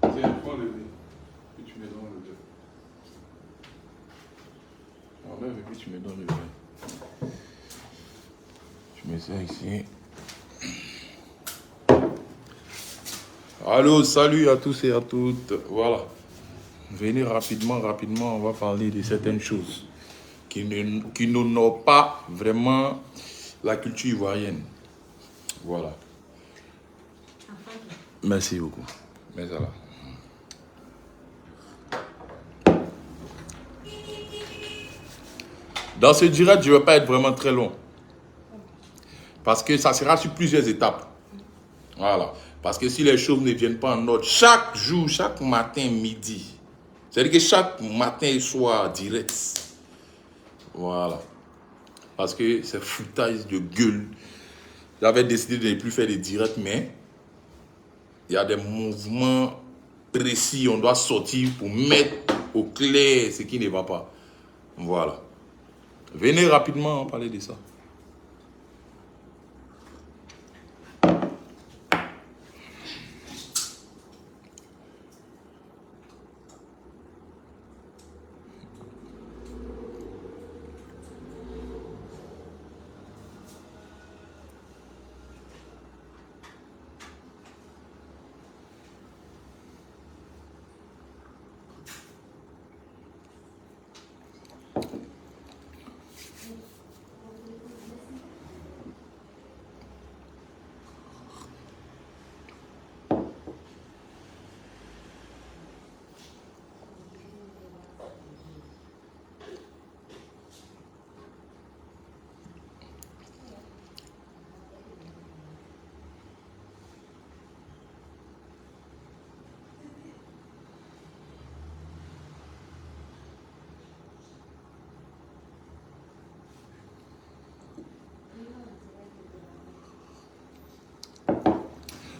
Tiens, prends le lait. Et tu mets dans le lait. Enlève et puis tu mets dans le lait. Tu mets ça ici. Allô, salut à tous et à toutes. Voilà. Venez rapidement, on va parler de certaines choses qui n'honorent pas vraiment la culture ivoirienne. Voilà. Merci beaucoup. Mais ça va. Dans ce direct, je ne vais pas être vraiment très long. Parce que ça sera sur plusieurs étapes. Voilà. Parce que si les choses ne viennent pas en ordre, chaque jour, chaque matin, midi, c'est-à-dire que chaque matin et soir, direct. Voilà. Parce que c'est foutage de gueule. J'avais décidé de ne plus faire des directs, mais il y a des mouvements précis. On doit sortir pour mettre au clair ce qui ne va pas. Voilà. Venez rapidement parler de ça.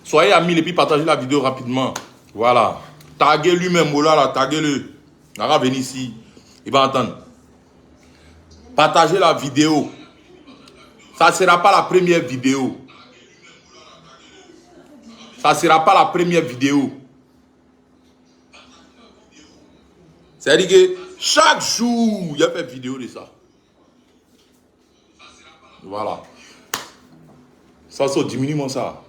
Soyez amis et puis partagez la vidéo rapidement. Voilà. Taguez lui-même, là, taguez-le. Il va venir ici. Il va entendre. Partagez la vidéo. Ça ne sera pas la première vidéo. Ça ne sera pas la première vidéo. C'est-à-dire que chaque jour, il y a fait vidéo de ça. Voilà. Ça diminue mon ça.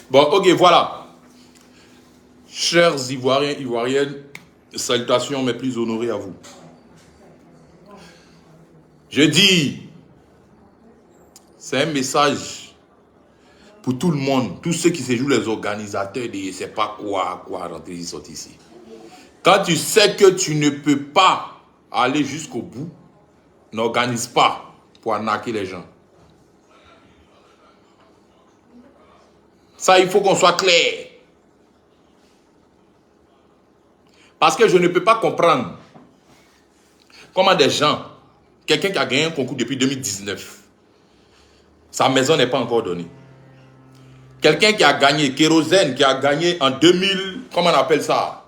Bon, ok, voilà. Chers Ivoiriens, Ivoiriennes, salutations mes plus honorés à vous. Je dis, c'est un message pour tout le monde, tous ceux qui se jouent les organisateurs de je ne sais pas quoi rentrer ici, sortir ici. Quand tu sais que tu ne peux pas aller jusqu'au bout, n'organise pas pour arnaquer les gens. Ça, il faut qu'on soit clair. Parce que je ne peux pas comprendre comment des gens, quelqu'un qui a gagné un concours depuis 2019, sa maison n'est pas encore donnée. Quelqu'un qui a gagné, Kérosène, qui a gagné en 2000, comment on appelle ça?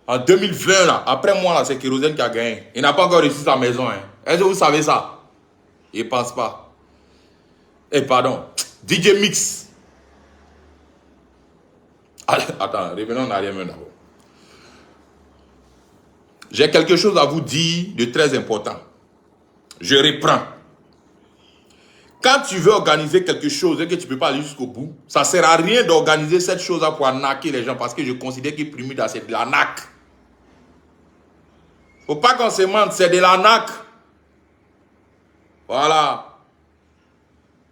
En 2020, là, après moi, là, c'est Kérosène qui a gagné. Il n'a pas encore reçu sa maison. Hein. Est-ce que vous savez ça? Il ne pense pas. Eh, pardon. DJ Mix. Allez, attends, revenons en arrière d'abord. J'ai quelque chose à vous dire de très important. Je reprends. Quand tu veux organiser quelque chose et que tu ne peux pas aller jusqu'au bout, ça ne sert à rien d'organiser cette chose-là pour arnaquer les gens parce que je considère que Primida, c'est de l'arnaque. Il ne faut pas qu'on se mente, c'est de l'arnaque. Voilà.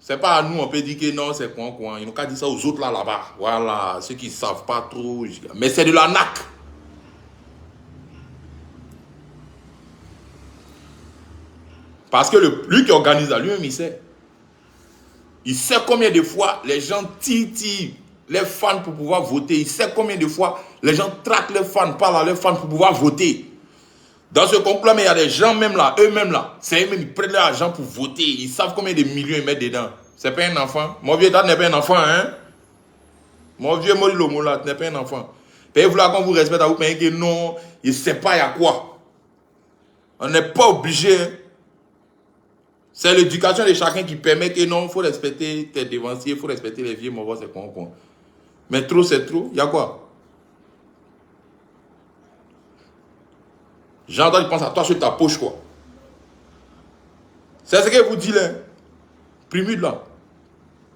C'est pas à nous, on peut dire que non, c'est quoi. Ils n'ont qu'à dire ça aux autres là-bas. Voilà, ceux qui ne savent pas trop. Mais c'est de l'arnaque. Parce que lui qui organise là, lui-même, il sait. Il sait combien de fois les gens tirent les fans pour pouvoir voter. Il sait combien de fois les gens traquent les fans, parlent à leurs fans pour pouvoir voter. Dans ce concours, il y a des gens même là, eux-mêmes là, c'est eux-mêmes, ils prennent leur argent pour voter. Ils savent combien de millions ils mettent dedans. C'est pas un enfant. Mon vieux, toi, n'est pas un enfant, hein. Mon vieux Mori Lomo, là, tu n'es pas un enfant. Payez-vous là, quand vous respectez, vous payez que non, il ne sait pas il y a quoi. On n'est pas obligé. Hein. C'est l'éducation de chacun qui permet que non, il faut respecter tes devanciers, il faut respecter les vieux morts, c'est con. Mais trop, c'est trop. Il y a quoi? J'entends, tu penses à toi sur ta poche, quoi. C'est ce que vous dites là. Primule là.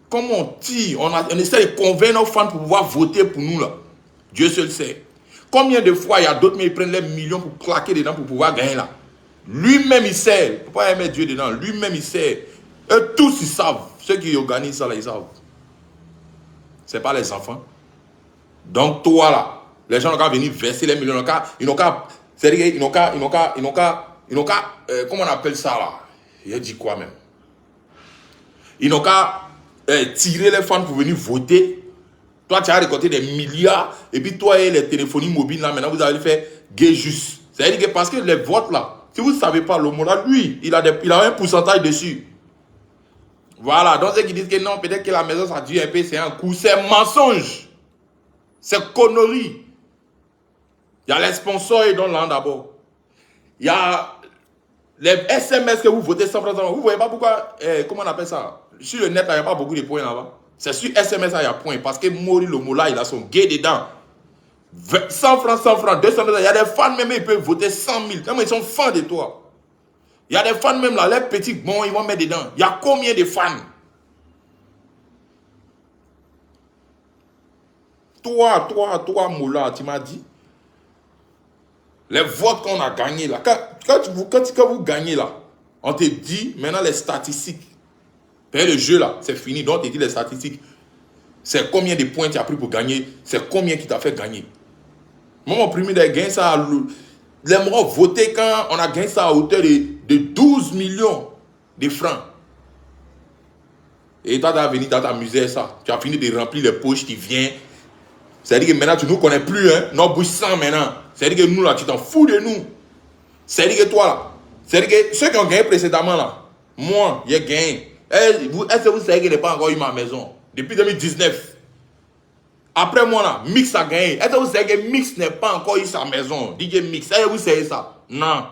Comme on tire, on essaie de convaincre nos fans pour pouvoir voter pour nous là. Dieu seul sait. Combien de fois il y a d'autres, mais ils prennent les millions pour claquer dedans pour pouvoir gagner là. Lui-même il sait. Il ne faut pas mettre Dieu dedans. Lui-même il sait. Eux tous ils savent. Ceux qui organisent ça là, ils savent. Ce n'est pas les enfants. Donc toi là, les gens n'ont qu'à venir verser les millions. Ils n'ont qu'à. C'est-à-dire qu'ils n'ont qu'à. Comment on appelle ça là? Il dit quoi même? Ils n'ont qu'à tirer les fans pour venir voter. Toi, tu as récolté des milliards. Et puis toi et les téléphonies mobiles, là, maintenant, vous allez faire gay juste. C'est-à-dire que parce que les votes, là, si vous ne savez pas, le là, lui, il a un pourcentage dessus. Voilà. Donc, ceux qui disent que non, peut-être que la maison, ça dure un peu, c'est un coup. C'est mensonge. C'est connerie. Il y a les sponsors et dans là d'abord. Il y a les SMS que vous votez sans francs. Vous ne voyez pas pourquoi, comment on appelle ça? Sur le net, il n'y a pas beaucoup de points là-bas. C'est sur SMS, il y a point. Parce que Mori Lomo là, il a son gay dedans. 100 francs, 200 francs. Il y a des fans même, ils peuvent voter 100 000. Tellement ils sont fans de toi. Il y a des fans même là, les petits, bon, ils vont mettre dedans. Il y a combien de fans? Toi, Moula, tu m'as dit. Les votes qu'on a gagnés là. Quand vous gagnez là, on te dit maintenant les statistiques. Le jeu là, c'est fini. Donc, on te dit les statistiques. C'est combien de points tu as pris pour gagner. C'est combien qui t'a fait gagner. Moi, mon premier de gagné ça. Les gens voté quand on a gagné ça à hauteur de 12 millions de francs. Et toi, tu as venu t'amuser à ça. Tu as fini de remplir les poches, tu viens. C'est-à-dire que maintenant, tu ne nous connais plus. Hein? Nos bouches sans maintenant. C'est-à-dire que nous, là, tu t'en fous de nous. C'est-à-dire que toi, là. C'est-à-dire que ceux qui ont gagné précédemment, là. Moi, j'ai gagné. Est-ce que vous savez que je n'ai pas encore eu ma maison? Depuis 2019. Après moi, là, Mix a gagné. Est-ce que vous savez que Mix n'a pas encore eu sa maison? DJ Mix, est-ce que vous savez ça? Non.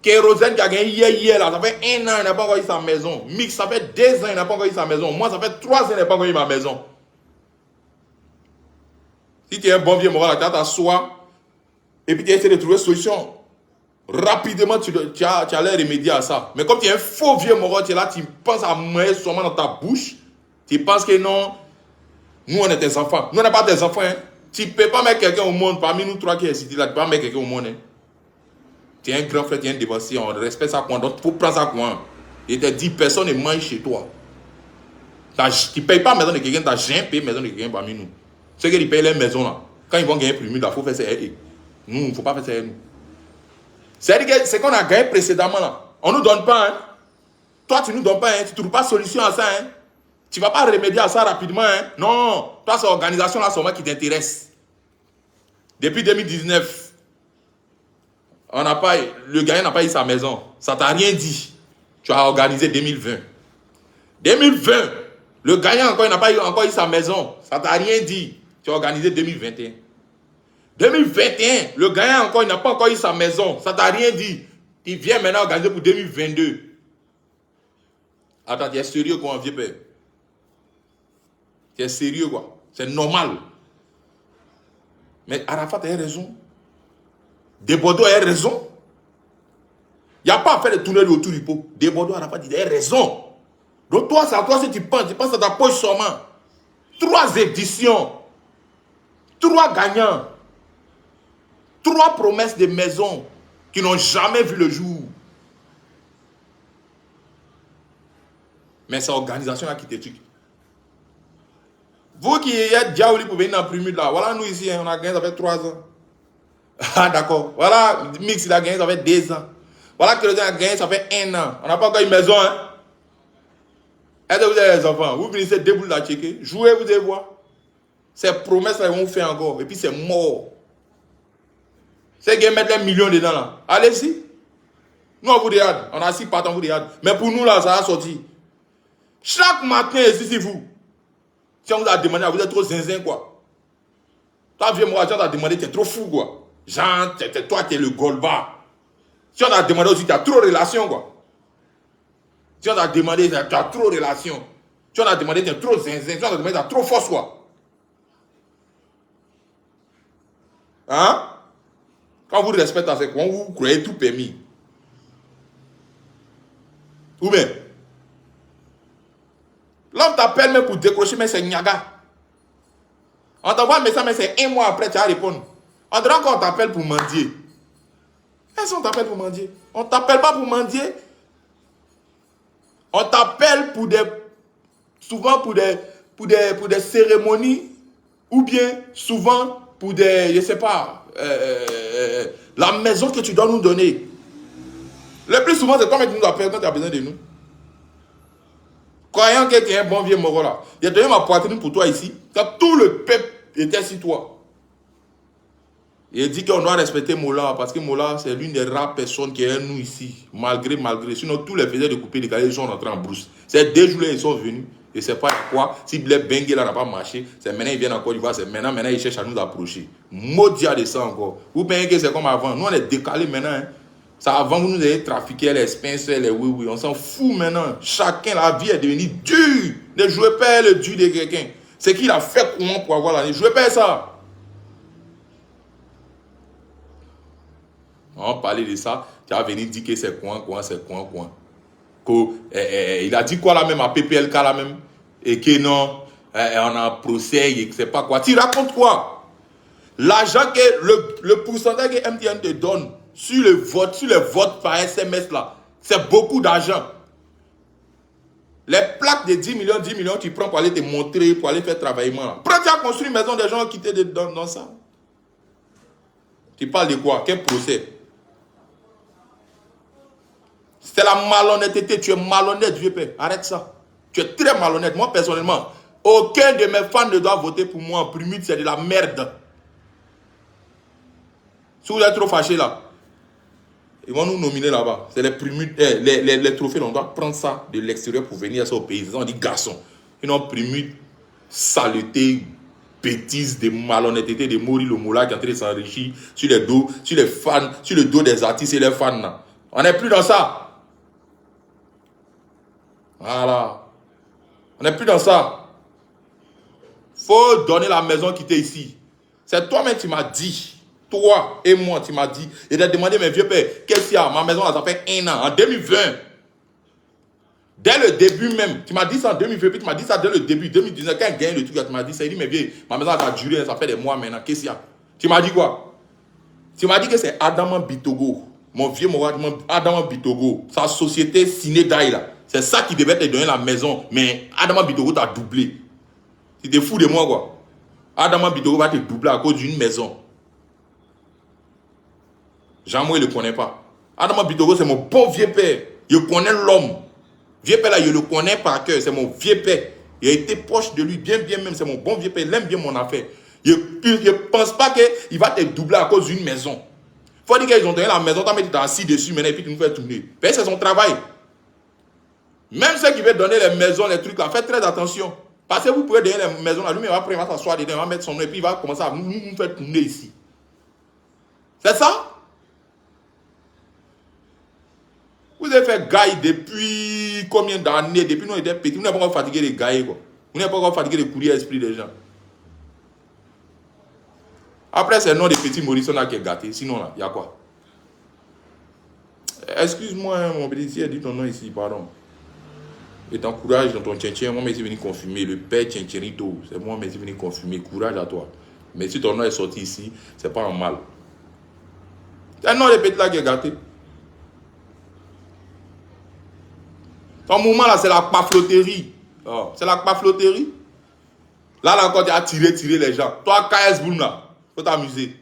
Kérosène qui a gagné hier, là, ça fait 1 an, il n'a pas encore eu sa maison. Mix, ça fait 2 ans, il n'a pas encore eu sa maison. Moi, ça fait 3 ans, il n'a pas encore eu ma maison. Si tu es un bon vieux moral, tu t'assois et puis tu essaies de trouver une solution. Rapidement, tu allais remédier à ça. Mais comme tu es un faux vieux moral, tu es là, tu penses à mettre seulement dans ta bouche. Tu penses que non, nous on est tes enfants. Nous on n'est pas tes enfants. Hein. Tu ne peux pas mettre quelqu'un au monde, parmi nous 3 qui est ici là, tu ne peux pas mettre quelqu'un au monde. Hein. Tu es un grand frère, tu es un dévancier, on respecte ça. Donc, pour prendre ça quoi. Il te dit, personne ne mange chez toi. Tu ne payes pas la maison de quelqu'un, tu n'as jamais payé la maison de quelqu'un parmi nous. Ceux qui payent les maisons là, quand ils vont gagner plus, il faut faire ça. Nous, il ne faut pas faire ça. C'est-à-dire que ce qu'on a gagné précédemment là, on ne nous donne pas. Hein. Toi, tu ne nous donnes pas. Hein. Tu ne trouves pas de solution à ça. Hein. Tu ne vas pas remédier à ça rapidement. Hein. Non, toi, cette organisation là, c'est moi qui t'intéresse. Depuis 2019, le gagnant n'a pas eu sa maison. Ça ne t'a rien dit. Tu as organisé 2020. 2020, le gagnant encore, il n'a pas encore eu sa maison. Ça ne t'a rien dit. Tu as organisé 2021. 2021, le gagnant encore, il n'a pas encore eu sa maison. Ça ne t'a rien dit. Il vient maintenant organiser pour 2022. Attends, tu es sérieux quoi, vieux père? Tu es sérieux quoi? C'est normal. Mais Arafat a raison. Desbordeaux a raison. Il n'y a pas à faire de tunnel autour du pot. Desbordeaux, Arafat dit, il a raison. Donc toi, c'est à toi si tu penses à ta poche seulement. 3 éditions. 3 gagnants. 3 promesses de maisons qui n'ont jamais vu le jour. Mais c'est l'organisation qui t'éduque. Vous qui êtes diabolis pour venir dans le premier là, voilà nous ici, on a gagné ça fait 3 ans. Ah d'accord. Voilà, Mix il a gagné ça fait 2 ans. Voilà que le a gagné ça fait 1 an. On n'a pas encore une maison. Hein? Est-ce que vous avez les enfants? Vous finissez debout la checker. Jouez, vous allez voir. Ces promesses là, ils vont faire encore. Et puis c'est mort. C'est qu'ils mettent les millions dedans là. Allez-y. Nous on vous regarde. On a 6 partants, on vous regarde. Mais pour nous là, ça a sorti. Chaque matin, ici, c'est vous. Si on vous a demandé, vous êtes trop zinzin, quoi. Toi, vieux moi, si on t'a demandé, tu es trop fou, quoi. Jean, toi, tu es le Golba. Si on t'a demandé aussi, tu as trop de relations, quoi. Si on t'a demandé, tu as trop de relations. Si on t'a demandé, tu es trop zinzin. Si on t'a demandé, tu as trop force, quoi. Hein? Quand vous respectez à ce coin, vous croyez tout permis. Ou bien, l'homme t'appelle même pour décrocher, mais c'est Niaga. On t'envoie un message, mais c'est un mois après, tu vas répondre. On dirait qu'on t'appelle pour mendier. Est-ce qu'on t'appelle pour mendier? On ne t'appelle pas pour mendier. On t'appelle pour des... Souvent pour des cérémonies. Ou bien souvent pour des... Je ne sais pas. La maison que tu dois nous donner. Le plus souvent, c'est toi qui nous appelles quand tu as besoin de nous. Croyant que tu es un bon vieux moro là. J'ai donné ma poitrine pour toi ici. Quand tout le peuple était sur toi. Il dit qu'on doit respecter Mola parce que Mola c'est l'une des rares personnes qui est nous ici. Malgré. Sinon tous les faiseurs de couper de galets, ils sont rentrés en brousse. C'est 2 jours ils sont venus. Et c'est pas quoi. Si Blaise Bengue là n'a pas marché, c'est maintenant ils viennent en Côte d'Ivoire. C'est maintenant ils cherchent à nous approcher. Maudit de ça encore. Vous pensez que c'est comme avant. Nous on est décalés maintenant. Hein. Ça avant vous nous avez trafiqué les Spencer, les oui. On s'en fout maintenant. Chacun, la vie est devenue dure. Ne jouez pas le dur de quelqu'un. C'est qu'il a fait comment pour avoir la. Ne jouez pas ça. On parlait de ça, tu as venu dire que c'est coin. Il a dit quoi là même à PPLK là même? Et que non, on a un procès et que c'est pas quoi. Tu racontes quoi? L'argent que le pourcentage que MTN te donne sur les votes par SMS là, c'est beaucoup d'argent. Les plaques de 10 millions, tu prends pour aller te montrer, pour aller faire travailler là. Prends, tu as construit une maison, des gens qui quittent dans ça. Tu parles de quoi? Quel procès? C'est la malhonnêteté. Tu es malhonnête, vieux père. Arrête ça. Tu es très malhonnête. Moi, personnellement, aucun de mes fans ne doit voter pour moi en primute. C'est de la merde. Si vous êtes trop fâchés là, ils vont nous nominer là-bas. C'est les primutes, les trophées. On doit prendre ça de l'extérieur pour venir au pays. On dit garçon. Ils n'ont primute, saleté, bêtise, de malhonnêteté, de Mori Lomola qui est en train de s'enrichir sur les dos, sur les fans, sur le dos des artistes et les fans là. On n'est plus dans ça. Voilà. On n'est plus dans ça. Faut donner la maison qui était ici. C'est toi-même qui m'as dit. Toi et moi, tu m'as dit. Et t'as demandé, mais vieux père, qu'est-ce qu'il y a? Ma maison, ça fait 1 an. En 2020. Dès le début même. Tu m'as dit ça en 2020. Puis tu m'as dit ça dès le début. 2019, quand il gagne le truc, tu m'as dit ça. Il dit, mais vieux, ma maison, ça a duré. Ça fait des mois maintenant. Qu'est-ce qu'il y a? Tu m'as dit quoi? Tu m'as dit que c'est Adama Bitogo. Mon vieux Adama Bitogo. Sa société Ciné-Daï là. C'est ça qui devait te donner la maison. Mais Adama Bitogo t'a doublé. Tu t'es fou de moi, quoi. Adama Bitogo va te doubler à cause d'une maison. Jean-Moi, il ne le connaît pas. Adama Bitogo, c'est mon bon vieux père. Je connais l'homme. Vieux père, là, je le connais par cœur. C'est mon vieux père. Il a été proche de lui, bien même. C'est mon bon vieux père. Il aime bien mon affaire. Je ne pense pas qu'il va te doubler à cause d'une maison. Il faut dire qu'ils ont donné la maison, tu t'es assis dessus maintenant et puis tu nous fais tourner. C'est son travail. Même ceux qui veulent donner les maisons, les trucs là, faites très attention. Parce que vous pouvez donner les maisons là, lui, il va s'asseoir dedans, il va mettre son nom et puis il va commencer à nous faire tourner ici. C'est ça? Vous avez fait gaille depuis combien d'années? Depuis nous, on était petits. Vous n'avez pas encore fatigué les gailles, quoi. Vous n'avez pas encore fatigué les courir l'esprit des gens. Après, c'est le nom des petits Morrison là qui est gâté. Sinon, là, il y a quoi? Excuse-moi, mon petit, dit ton nom ici, pardon. Et t'encourage dans ton tchèntien. Moi, je suis venu confirmer. Le père Tchèntchenito, c'est moi, je suis venu confirmer. Courage à toi. Mais si ton nom est sorti ici, c'est pas un mal. C'est un nom des petits là qui est gâté. Ton moment là, c'est la pafloterie. Oh, c'est la pafloterie. Là, encore, tu as tiré les gens. Toi, KS Boom là, faut t'amuser.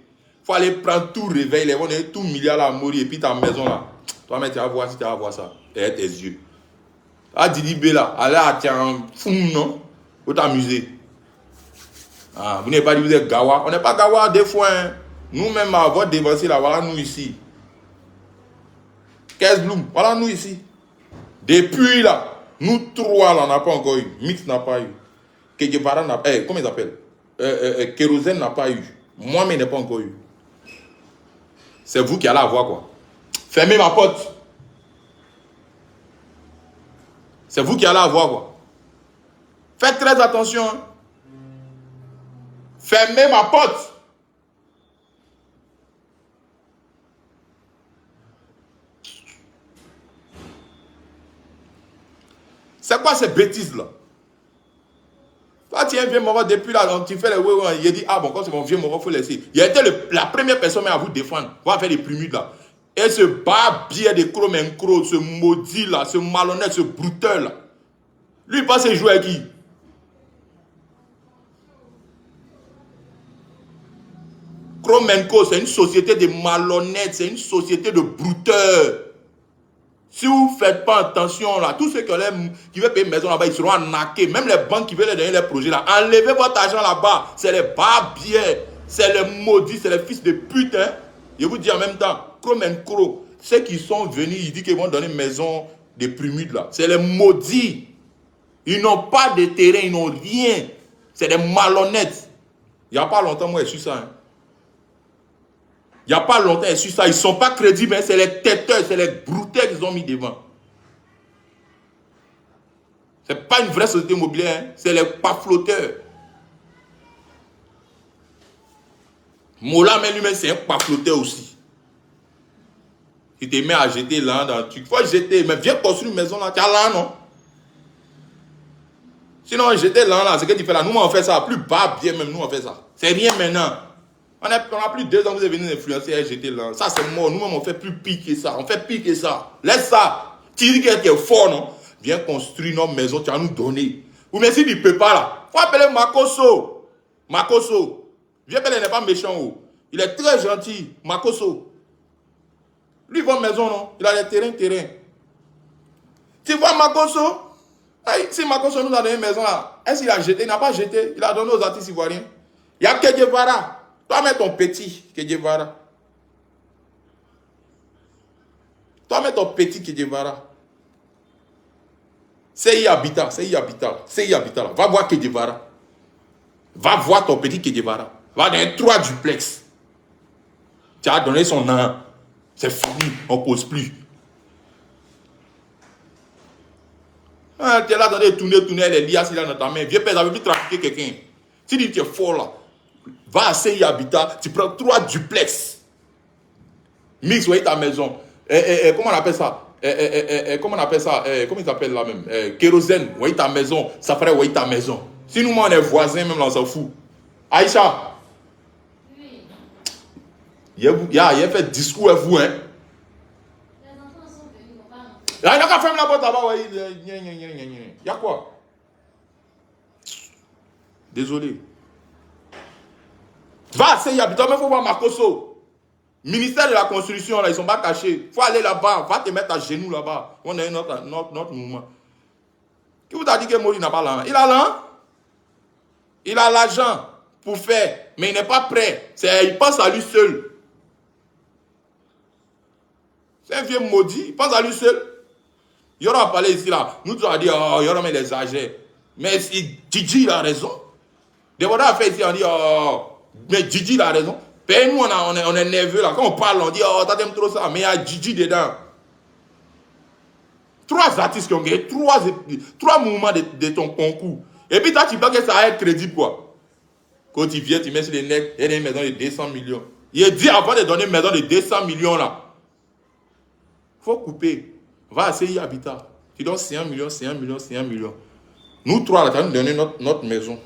Faut aller prendre tout réveil, les donner tout milliard à mourir et puis ta maison là. Toi, tu vas voir si tu vas voir ça. Et tes yeux. Ah, Didi B là, allez à tiens, fou non? Faut t'amuser. Ah, vous n'avez pas dit vous êtes Gawa. On n'est pas Gawa des fois. Hein. Nous-mêmes, à votre dévancé là, voilà nous ici. KS Bloom, voilà nous ici. Depuis là, Nous trois, là, on n'a pas encore eu. Mix n'a pas eu. Kedjevara n'a pas eu. Comment ils appellent Kérosène n'a pas eu. Moi-même, n'ai pas encore eu. C'est vous qui allez avoir quoi. Fermez ma porte. C'est vous qui allez avoir quoi. Faites très attention. Hein. Fermez ma porte. C'est quoi ces bêtises-là? Toi, tu es un vieux mort depuis là, tu fais les ouais, il dit, ah bon, quand c'est mon vieux mort, il faut laisser. Il a été la première personne à vous défendre. On va faire des primides là. Et ce barbier de Kromenkro, ce maudit là, ce malhonnête, ce brutal là. Lui, il passe et joue avec qui? Kromenko, c'est une société de malhonnêtes, c'est une société de brouteurs. Si vous ne faites pas attention, là, tous ceux qui veulent payer une maison là-bas, ils seront arnaqués. Même les banques qui veulent leur donner les projets là, enlevez votre argent là-bas. C'est les barbiers, c'est les maudits, c'est les fils de pute. Hein. Je vous dis en même temps, Kromenko, ceux qui sont venus, ils disent qu'ils vont donner une maison de primides là. C'est les maudits. Ils n'ont pas de terrain, ils n'ont rien. C'est des malhonnêtes. Il n'y a pas longtemps, moi, je suis ça. Hein. Il n'y a pas longtemps, je suis ça. Ils ne sont pas crédibles, hein. C'est les têteurs, c'est les brouteurs qu'ils ont mis devant. Ce n'est pas une vraie société immobilière, hein. C'est les pafloteurs. Mola, mais lui-même, c'est un pafloteur aussi. Il te met à jeter là dans le truc. Il faut jeter, mais viens construire une maison là. Tu as là, non? Sinon, jeter là, c'est ce que tu fais là. Nous, on fait ça. Plus bas, bien même, nous, on fait ça. C'est rien maintenant. On a plus de 2 ans que vous êtes venus influencer et jeter là. Ça, c'est mort. Nous-mêmes, on fait plus pire que ça. On fait pire que ça. Laisse ça. Tu dis que tu es fort, non? Viens construire notre maison, tu vas nous donner. Ou mais si tu ne peux pas là, il faut appeler Makoso. Makoso. Viens, il n'est pas méchant. Oh. Il est très gentil. Makoso. Lui, il vend une maison, non? Il a des terrains. Tu vois Makoso? Si Makoso nous a donné une maison là, est-ce qu'il a jeté? Il n'a pas jeté. Il a donné aux artistes ivoiriens. Il y a Kedjevara. Toi, mets ton petit Kedjevara. Toi, mets ton petit Kedjevara. C'est Habitat. Là. Va voir Kedjevara. Va voir ton petit Kedjevara. Va dans 3 duplex. Tu as donné son nom. C'est fini. On ne cause plus. Ah, tu es là dans des tourner, les liasses là dans ta main. Viens, père, ça veut plus trafiquer quelqu'un. Si tu es fort là, va à CI Habitat, tu prends 3 duplex. Mix, voyez ta maison. Comment on appelle ça? Comment on appelle ça? Comment ils appellent là même? Kérosène, voyez ta maison. Ça ferait voyez ta maison. Si nous, on est voisins, même là, on s'en fout. Aïcha. Oui. Il a fait discours à vous, hein? Il y a qu'à fermer la porte là-bas. Il y a quoi? Désolé. Va, c'est Habitat, mais il faut voir Makoso. Ministère de la Construction, là, ils ne sont pas cachés. Il faut aller là-bas. Va te mettre à genoux là-bas. On a notre mouvement. Qui vous a dit que Mori n'a pas l'argent? Il a l'argent. Il a l'argent pour faire. Mais il n'est pas prêt. Il pense à lui seul. C'est un vieux maudit. Il pense à lui seul. Il y aura parlé ici là. Nous tu as dit, oh, il y aura mis les âgés. Mais Gigi il a raison. Déborah a fait ici, on dit, oh, mais Gigi il a raison. Ben nous on est nerveux là. Quand on parle, on dit, oh, t'aimes trop ça. Mais il y a Gigi dedans. 3 artistes qui ont gagné 3 mouvements de ton concours. Et puis toi tu penses que ça va être crédible quoi. Quand tu viens, tu mets sur les necks, il y a une maison de 200 millions. Il est dit avant de donner une maison de 200 millions là. Il faut couper. Va à CI Habitat. Tu donnes 100 millions. Nous 3, là, tu vas nous donner notre maison.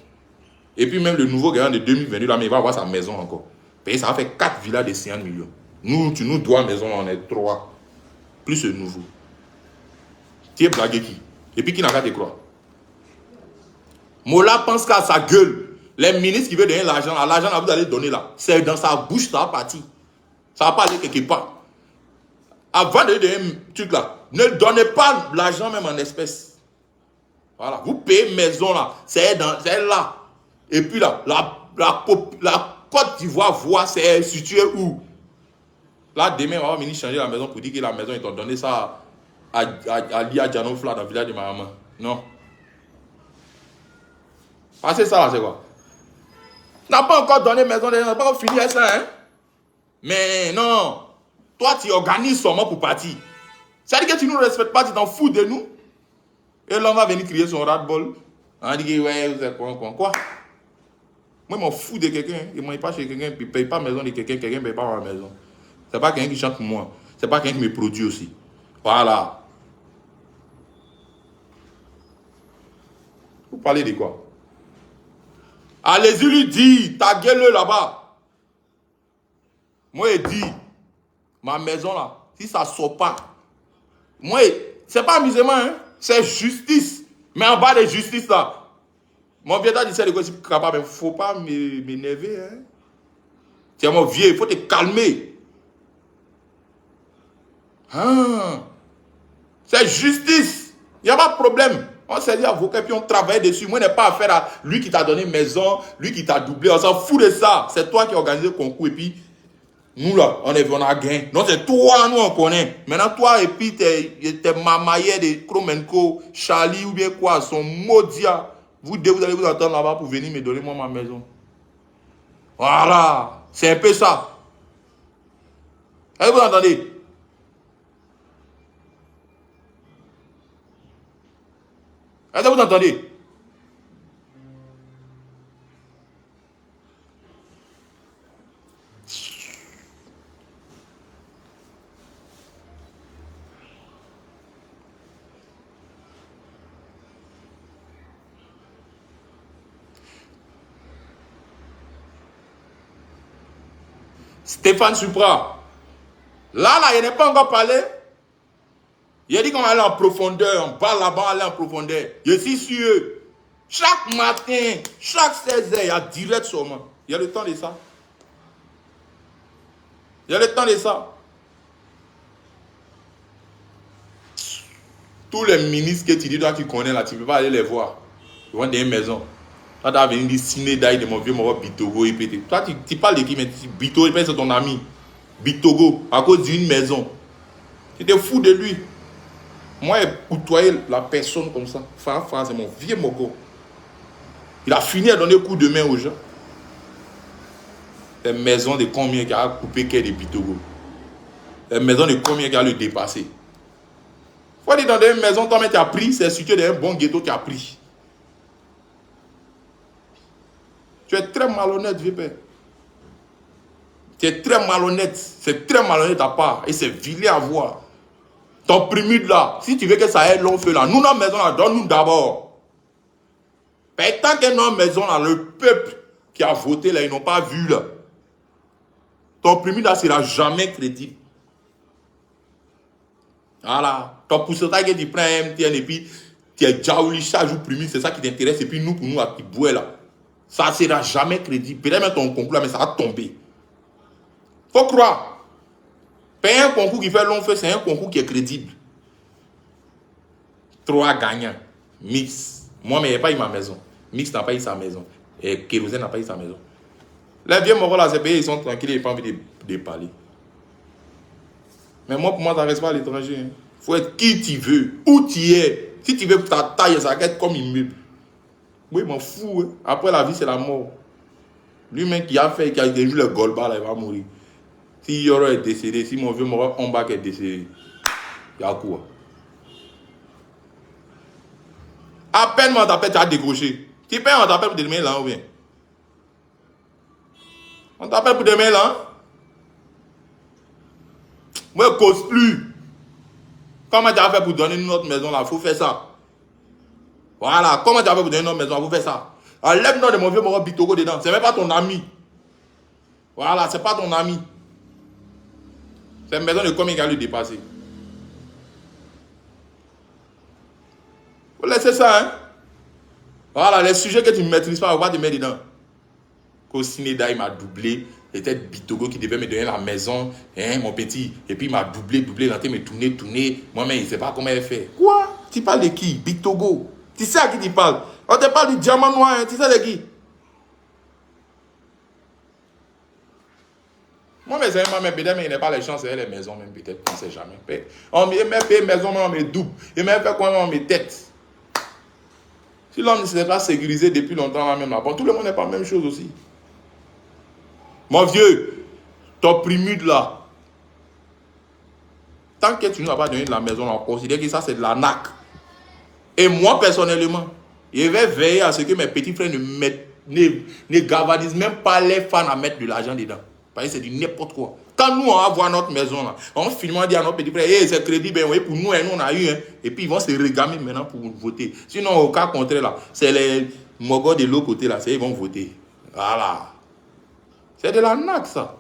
Et puis même le nouveau gagnant de 2022, là, mais il va avoir sa maison encore. Et ça va faire 4 villas de 100 millions. Nous, tu nous dois maison, on est 3. Plus le nouveau. Tu es blagué qui? Et puis qui n'a qu'à te croire? Mola pense qu'à sa gueule. Les ministres qui veulent donner l'argent, là, vous allez donner là. C'est dans sa bouche, ça va partir. Ça va pas aller quelque part. Avant de donner un truc là, ne donnez pas l'argent même en espèces. Voilà. Vous payez maison là. C'est là. Et puis là, la Côte d'Ivoire c'est situé où? Là, demain, on va venir changer la maison pour dire que la maison, ils t'ont donné ça à Lia Djanouf là dans le village de ma maman. Non. Ah, c'est ça, c'est quoi? N'a pas encore donné maison, n'a pas encore fini ça, hein? Mais non. Toi, tu organises seulement pour partir. Ça veut dire que tu ne nous respectes pas, tu t'en fous de nous. Et l'homme va venir crier son ras-de-bol. On dit que ouais, vous êtes quoi? Moi, je m'en fous de quelqu'un. Je ne mange pas chez quelqu'un, puis je ne paye pas la maison de quelqu'un, quelqu'un ne paye pas ma maison. Ce n'est pas quelqu'un qui chante pour moi. Ce n'est pas quelqu'un qui me produit aussi. Voilà. Vous parlez de quoi? Allez-y lui dire, ta gueule là-bas. Moi, je dis, ma maison là, si ça ne sort pas, moi, c'est pas amusement, hein? C'est justice. Mais en bas de justice là, mon vieux dit c'est de quoi je suis capable, mais il ne faut pas m'énerver, hein? Tu es mon vieux, il faut te calmer. Ah, c'est justice. Il n'y a pas de problème. On s'est dit avocat, puis on travaille dessus. Moi, je n'ai pas affaire à lui qui t'a donné maison, lui qui t'a doublé. On s'en fout de ça. C'est toi qui as organisé le concours. Et puis, nous là, on a gagné. Non, c'est toi, nous, on connaît. Maintenant, toi, et puis, t'es mamaillé de Kromenko, Charlie ou bien quoi, son maudia. Vous deux, vous allez vous attendre là-bas pour venir me donner moi ma maison. Voilà. C'est un peu ça. Est-ce que vous entendez? Est-ce que vous entendez? Stéphane Supra. Là, il n'est pas encore parlé. Il a dit qu'on va aller en profondeur. On va là-bas, aller en profondeur. Je suis sûr. Chaque matin, chaque 16h, il y a direct sur moi. Il y a le temps de ça. Il y a le temps de ça. Tous les ministres que tu dis, toi, tu connais là, tu ne peux pas aller les voir. Ils vont dans une maison. Toi, tu vas venir dire Ciné d'ail de mon vieux, mon Bitogo, et pété. Toi, tu parles de qui, mais Bitogo, c'est ton ami. Bitogo, à cause d'une maison. Tu te fous de lui. Moi, j'ai côtoyé la personne comme ça. Farah, c'est mon vieux mogo. Il a fini à donner coup de main aux gens. Les maisons de combien qui a coupé qu'est de Bitogo. Les maisons de combien qui a le dépassé. Faut dire dans une maison, toi, tu as pris, c'est situé dans un bon ghetto qui a pris. Tu es très malhonnête, vieux père. Tu es très malhonnête. C'est très malhonnête à part. Et c'est vilain à voir. Ton primide là, si tu veux que ça ait long feu là, nous, notre maison là, donne-nous d'abord. Mais tant que notre maison là, le peuple qui a voté là, ils n'ont pas vu là. Ton primide là, sera jamais crédible. Voilà. Ton pourcentage que tu prends un MTN et puis tu es jaouli chaque jour primide, c'est ça qui t'intéresse. Et puis nous, pour nous, à Tiboué là, ça ne sera jamais crédible. Peut-être même ton concours là, mais ça va tomber. Faut croire. Payer un concours qui fait long feu, c'est un concours qui est crédible. 3 gagnants. Mix. Moi, mais il n'a pas eu ma maison. Mix n'a pas eu sa maison. Et Kérosène n'a pas eu sa maison. Les vieux moraux là, c'est payé, ils sont tranquilles, ils n'ont pas envie de parler. Mais moi, pour moi, ça ne reste pas à l'étranger. Il faut être qui tu veux, où tu es. Si tu veux ta taille, ça va être comme immeuble. Oui, je m'en fous. Hein. Après la vie, c'est la mort. Lui-même qui a fait, qui a joué le golba, là, il va mourir. Si Yoro est décédé, si mon vieux Moro Ombak est décédé, il y a quoi? À peine on t'appelle, tu as décroché. Tu payes, on t'appelle pour demain là ou bien? On t'appelle pour demain là? Moi, je ne cause plus. Comment tu as fait pour donner notre maison là? Il faut faire ça. Voilà. Comment tu as fait pour donner notre maison? Il faut faire ça. Enlève le nom de mon vieux Moro Bitogo dedans. Ce n'est même pas ton ami. Voilà, ce n'est pas ton ami. C'est une maison de combien qui a lui dépassé? Faut laisser ça, hein? Voilà, les sujets que tu ne maîtrises pas, on va te mettre dedans. Cinéda, il m'a doublé. C'était Bitogo qui devait me donner la maison, hein, mon petit. Et puis il m'a doublé, il a me tourner. Moi-même, il ne sait pas comment il fait. Quoi? Tu parles de qui? Bitogo. Tu sais à qui tu parles? On te parle du diamant noir, hein? Tu sais de qui? Moi, mes amis, peut-être, mais il n'a pas les chances, et les maisons, même peut-être, on ne sait jamais. On me paye maison, mais on me double. Il m'a fait quoi, on me tête. Si l'homme ne s'est pas sécurisé depuis longtemps là même là-bas, tout le monde n'est pas la même chose aussi. Mon vieux, ton primude là, tant que tu ne vas pas donné de la maison, on considère que ça c'est de l'arnaque. Et moi personnellement, je vais veiller à ce que mes petits frères ne gavadisent même pas les fans à mettre de l'argent dedans. Parce que c'est du n'importe quoi. Quand nous on va voir notre maison là, on filme, on dit à nos petits frères, hey, c'est crédit, ben oui, pour nous, nous on a eu, hein. Et puis ils vont se régamer maintenant pour voter. Sinon, au cas contraire là, c'est les mogos de l'autre côté là, ils vont voter. Voilà. C'est de l'arnaque ça.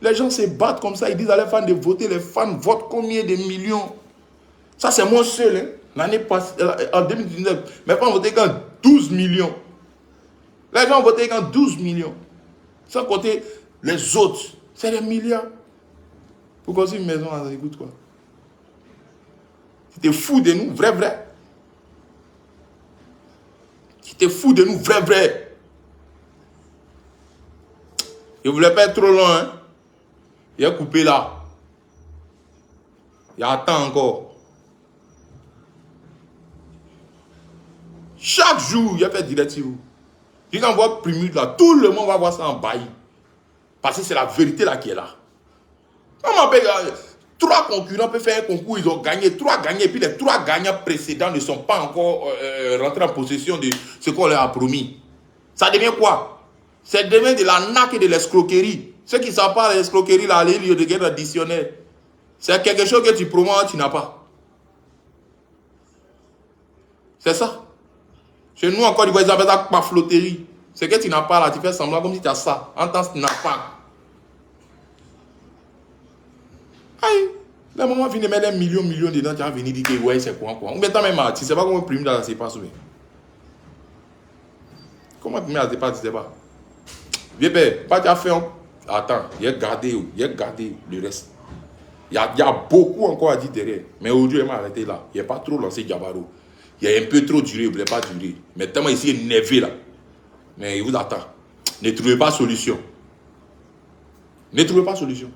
Les gens se battent comme ça, ils disent à les fans de voter, les fans votent combien de millions. Ça c'est moi seul, hein. L'année passée, en 2019, mes fans ont voté quand 12 millions. Les gens ont voté quand 12 millions. Sans compter les autres, c'est des milliards. Pour construire une maison, ça coûte quoi? Tu te fous de nous, vrai. Tu te fous de nous, vrai. Je ne voulais pas être trop long, hein. Il a coupé là. Il attend encore. Chaque jour, il a fait direct sur vous. Il envoie Primude là, tout le monde va voir ça en bail. Parce que c'est la vérité là qui est là. Comment 3 concurrents peuvent faire un concours, ils ont gagné, 3 gagnés, et puis les 3 gagnants précédents ne sont pas encore rentrés en possession de ce qu'on leur a promis. Ça devient quoi? Ça devient de l'arnaque et de l'escroquerie. Ceux qui ne savent pas l'escroquerie, là, les lieux de guerre additionnels, c'est quelque chose que tu promets, tu n'as pas. C'est ça. Chez nous, encore, ils appellent ça pafloterie. C'est que tu n'as pas là, tu fais semblant comme si tu as ça. En temps, tu n'as pas. Aïe, le moment où tu mets des millions dedans, tu vas venir dire que ouais, c'est quoi. Ou bien, même, tu ne sais pas comment primer dans la sépasse. Comment primer dans la sépasse, tu ne sais pas. Viens, père, pas tu as fait. Attends, il a gardé le reste. Il y a beaucoup encore à dire derrière. Mais aujourd'hui, il m'a arrêté là. Il n'a pas trop lancé Diabaro. Il a un peu trop duré, il ne voulait pas durer. Mais tellement ici, il est énervé là. Mais il vous attend. Ne trouvez pas solution. Ne trouvez pas solution.